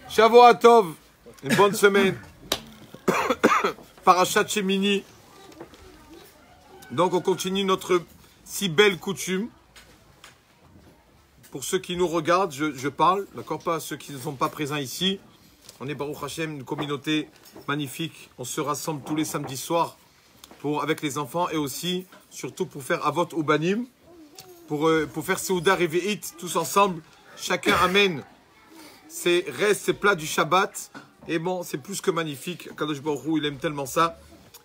Shavua Tov, une bonne semaine. Parashat Shemini. Donc on continue notre si belle coutume. Pour ceux qui nous regardent, je parle, d'accord, pas ceux qui ne sont pas présents ici. On est Baruch Hashem, une communauté magnifique. On se rassemble tous les samedis soirs avec les enfants et aussi, surtout pour faire Avot Ubanim, pour faire Seuda Reve'it tous ensemble. Chacun amène ses restes, ses plats du Shabbat. Et bon, c'est plus que magnifique. Kadosh Baruch Hu, il aime tellement ça.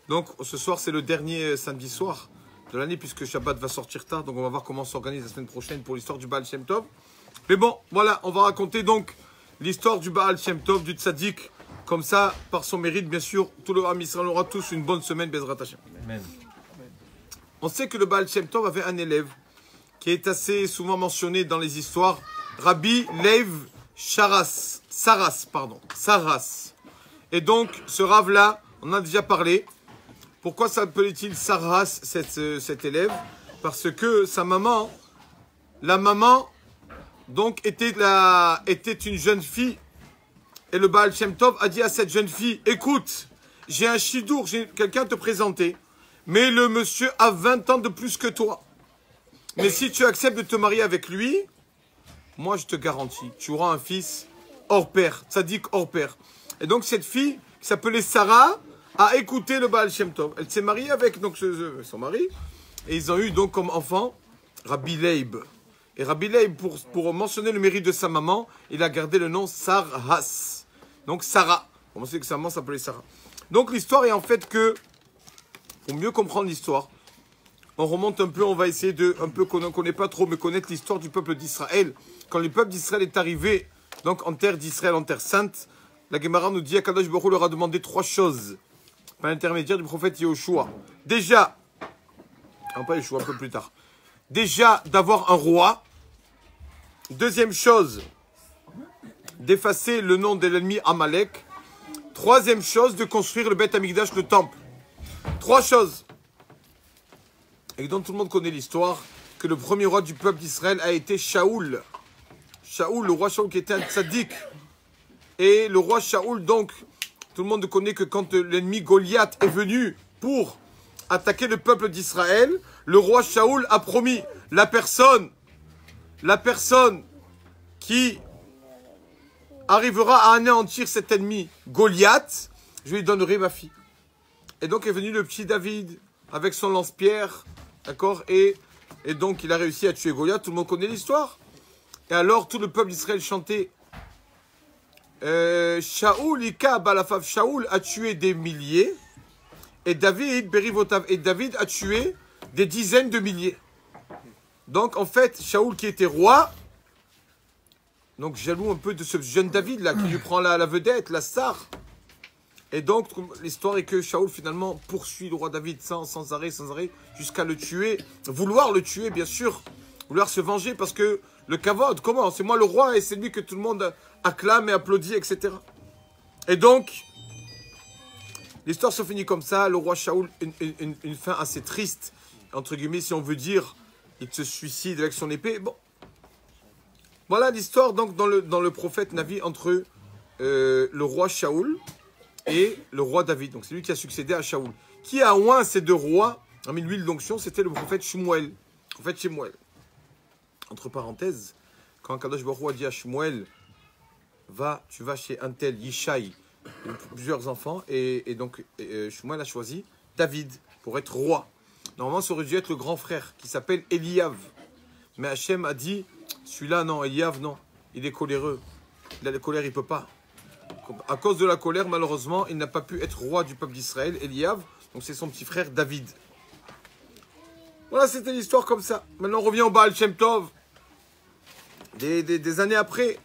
Donc ce soir, c'est le dernier samedi soir de l'année puisque Shabbat va sortir tard. Donc on va voir comment on s'organise la semaine prochaine pour l'histoire du Baal Shem Tov. Mais bon, voilà, on va raconter donc l'histoire du Baal Shem Tov, du Tzaddik. Comme ça, par son mérite, bien sûr, tout le Ham Israël aura tous une bonne semaine, Bezrat Hashem. Amen. On sait que le Baal Shem Tov avait un élève qui est assez souvent mentionné dans les histoires, Rabbi Lev Saras. Et donc, ce Rav-là, on en a déjà parlé. Pourquoi s'appelait-il Saras, cet élève? Parce que sa maman, la maman, donc, était une jeune fille. Et le Baal Shem Tov a dit à cette jeune fille, écoute, j'ai un chidour, j'ai quelqu'un à te présenter, mais le monsieur a 20 ans de plus que toi. Mais si tu acceptes de te marier avec lui, moi je te garantis, tu auras un fils hors père, tzaddik hors père. Et donc cette fille, qui s'appelait Sarah, a écouté le Baal Shem Tov. Elle s'est mariée avec donc, son mari, et ils ont eu donc comme enfant Rabbi Leib. Et Rabbi Leib, pour mentionner le mérite de sa maman, il a gardé le nom Sarhas. Donc Sarah. On sait que sa maman s'appelait Sarah. Donc l'histoire est en fait que, pour mieux comprendre l'histoire, on remonte un peu, on va essayer de, un peu qu'on ne connaît pas trop, mais connaître l'histoire du peuple d'Israël. Quand le peuple d'Israël est arrivé, donc en terre d'Israël, en terre sainte, la Gemara nous dit, Akadosh Baruch Hu leur a demandé 3 choses, par l'intermédiaire du prophète Yehoshua. Déjà, non pas Yehoshua, un peu plus tard. Déjà, d'avoir un roi. Deuxième chose, d'effacer le nom de l'ennemi Amalek. Troisième chose, de construire le Beth Amikdash, le temple. 3 choses. Et donc tout le monde connaît l'histoire que le premier roi du peuple d'Israël a été Shaoul. Shaoul, le roi Shaoul qui était un tzaddik. Et le roi Shaoul, donc, tout le monde connaît que quand l'ennemi Goliath est venu pour attaquer le peuple d'Israël, le roi Shaoul a promis la personne qui arrivera à anéantir cet ennemi Goliath, je lui donnerai ma fille. Et donc est venu le petit David avec son lance-pierre, d'accord, et donc il a réussi à tuer Goliath, tout le monde connaît l'histoire. Et alors tout le peuple d'Israël chantait Shaoul Ika Balafav, Shaoul a tué des milliers, et David, Berivotav, et David a tué des dizaines de milliers. Donc en fait, Shaoul qui était roi, donc jaloux un peu de ce jeune David là, qui lui prend la vedette, la star. Et donc l'histoire est que Shaoul finalement poursuit le roi David sans arrêt, jusqu'à le tuer, vouloir le tuer bien sûr, vouloir se venger parce que le kavod, comment? C'est moi le roi et c'est lui que tout le monde acclame et applaudit, etc. Et donc, l'histoire se finit comme ça, le roi Shaoul, une fin assez triste, entre guillemets, si on veut dire, il se suicide avec son épée. Bon, voilà l'histoire donc dans le prophète Navi entre le roi Shaoul et le roi David. Donc c'est lui qui a succédé à Shaoul. Qui a oint ces 2 rois en mis l'huile d'onction? C'était le prophète Shmuel. Le prophète Shmuel. Entre parenthèses, quand Kadosh Baruch Hu a dit à Shmuel, tu vas chez un tel Yishai, plusieurs enfants, et donc Shmuel a choisi David pour être roi. Normalement, ça aurait dû être le grand frère qui s'appelle Eliav. Mais Hachem a dit, celui-là, non, Eliav, non, il est coléreux. Il a la colère, il ne peut pas. À cause de la colère, malheureusement, il n'a pas pu être roi du peuple d'Israël, Eliav. Donc c'est son petit frère David. Voilà, c'était l'histoire comme ça. Maintenant, on revient au Baal Shem Tov. Des années après.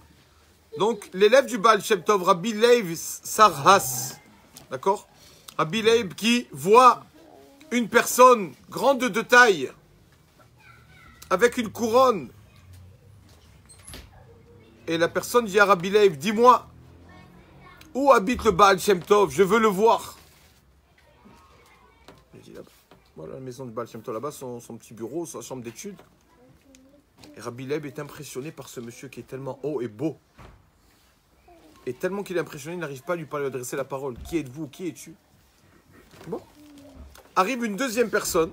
Donc, l'élève du Baal Shem Tov, Rabbi Leib Sarhas. D'accord? Rabbi Leib qui voit une personne grande de taille, avec une couronne. Et la personne dit à Rabbi Leib, dis-moi, où habite le Baal Shem Tov? Je veux le voir. Il dit là-bas. Voilà la maison du Baal Shem Tov là-bas, son petit bureau, sa chambre d'études. Et Rabbi Leib est impressionné par ce monsieur qui est tellement haut et beau. Et tellement qu'il est impressionné, il n'arrive pas à lui adresser la parole. Qui êtes-vous? Qui es-tu? Bon. Arrive une deuxième personne.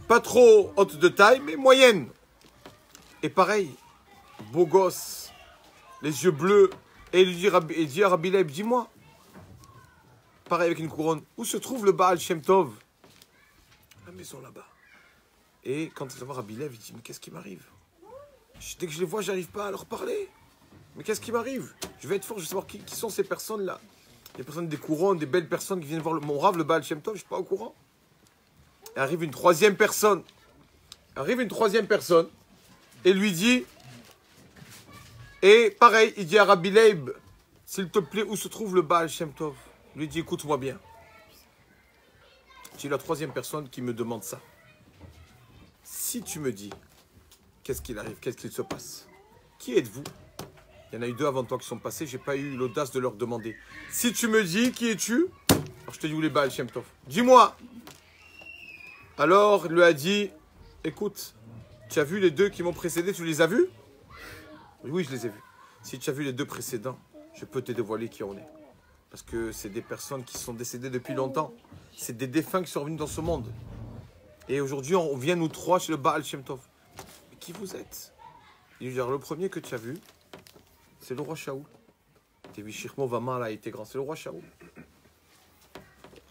Pas trop haute de taille, mais moyenne. Et pareil, beau gosse, les yeux bleus. Et il dit à Rabbi Leib, dis-moi. Pareil avec une couronne. Où se trouve le Baal Shem Tov? La maison là-bas. Et quand il va voir Rabbi Leib, il dit, mais qu'est-ce qui m'arrive? Dès que je les vois, j'arrive pas à leur parler. Mais qu'est-ce qui m'arrive? Je vais être fort, je veux savoir qui sont ces personnes-là. Des personnes, des couronnes, des belles personnes qui viennent voir mon Rav, le Baal Shem Tov, je ne suis pas au courant. Et arrive une troisième personne. Et lui dit, et pareil, il dit à Rabbi Leib, s'il te plaît, où se trouve le Baal Shem Tov? Lui dit, écoute-moi bien. C'est la troisième personne qui me demande ça. Si tu me dis, qu'est-ce qu'il arrive, qu'est-ce qu'il se passe? Qui êtes-vous? Il y en a eu deux avant toi qui sont passés, j'ai pas eu l'audace de leur demander. Si tu me dis, qui es-tu? Alors je te dis où les Baal Shem Tov. Dis-moi. Alors il lui a dit, écoute, tu as vu les deux qui m'ont précédé, tu les as vus? Oui, je les ai vus. Si tu as vu les deux précédents, je peux te dévoiler qui on est. Parce que c'est des personnes qui sont décédées depuis longtemps. C'est des défunts qui sont revenus dans ce monde. Et aujourd'hui, on vient nous trois chez le Baal Shem Tov. Mais qui vous êtes? Il lui dit, le premier que tu as vu, c'est le roi Shaoul. Tevishirmo Vama a été grand. C'est le roi Shaoul.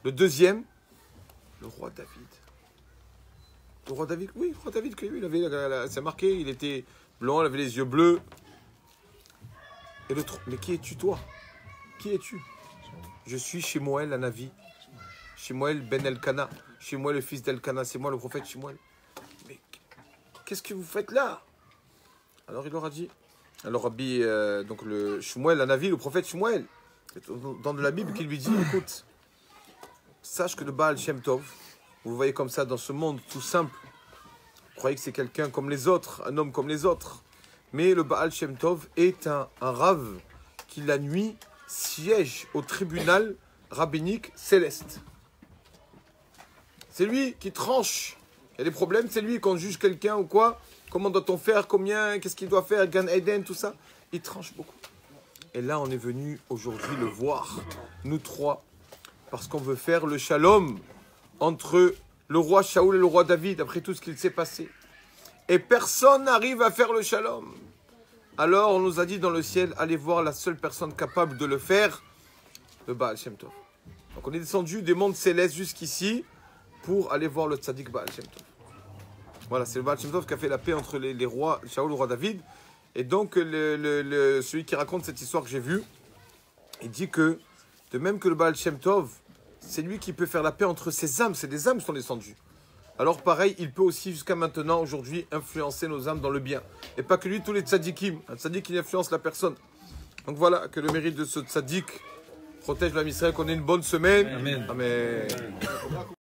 Le deuxième, le roi David. Le roi David, oui, le roi David, il avait, c'est marqué, il était blanc, il avait les yeux bleus. Et l'autre, mais qui es-tu toi? Qui es-tu? Je suis Shemuel, Hanavi. Shemuel ben Elkana. Shemuel, le fils d'Elkana. C'est moi le prophète Shemuel. Mais qu'est-ce que vous faites là? Alors il leur a dit. Alors Rabbi, donc le Shemuel, Hanavi, le prophète Shemuel, dans de la Bible, qui lui dit, écoute, sache que le Baal Shem Tov, vous le voyez comme ça dans ce monde tout simple, vous croyez que c'est quelqu'un comme les autres, un homme comme les autres. Mais le Baal Shem Tov est un Rav qui la nuit siège au tribunal rabbinique céleste. C'est lui qui tranche. Il y a des problèmes, c'est lui quand on juge quelqu'un ou quoi. Comment doit-on faire? Combien? Qu'est-ce qu'il doit faire? Gan Eden, tout ça. Il tranche beaucoup. Et là, on est venu aujourd'hui le voir, nous trois, parce qu'on veut faire le shalom entre le roi Shaoul et le roi David, après tout ce qu'il s'est passé. Et personne n'arrive à faire le shalom. Alors, on nous a dit dans le ciel, allez voir la seule personne capable de le faire, le Baal Shem Tov. Donc, on est descendu des mondes célestes jusqu'ici pour aller voir le tzaddik Baal Shem Tov. Voilà, c'est le Baal Shem Tov qui a fait la paix entre les rois, Shaoul et le roi David. Et donc, celui qui raconte cette histoire que j'ai vue, il dit que, de même que le Baal Shem Tov, c'est lui qui peut faire la paix entre ses âmes. C'est des âmes qui sont descendues. Alors pareil, il peut aussi jusqu'à maintenant, aujourd'hui, influencer nos âmes dans le bien. Et pas que lui, tous les tzadikim. Un tzadik, il influence la personne. Donc voilà, que le mérite de ce tzadik protège l'âme Israël, qu'on ait une bonne semaine. Amen. Amen.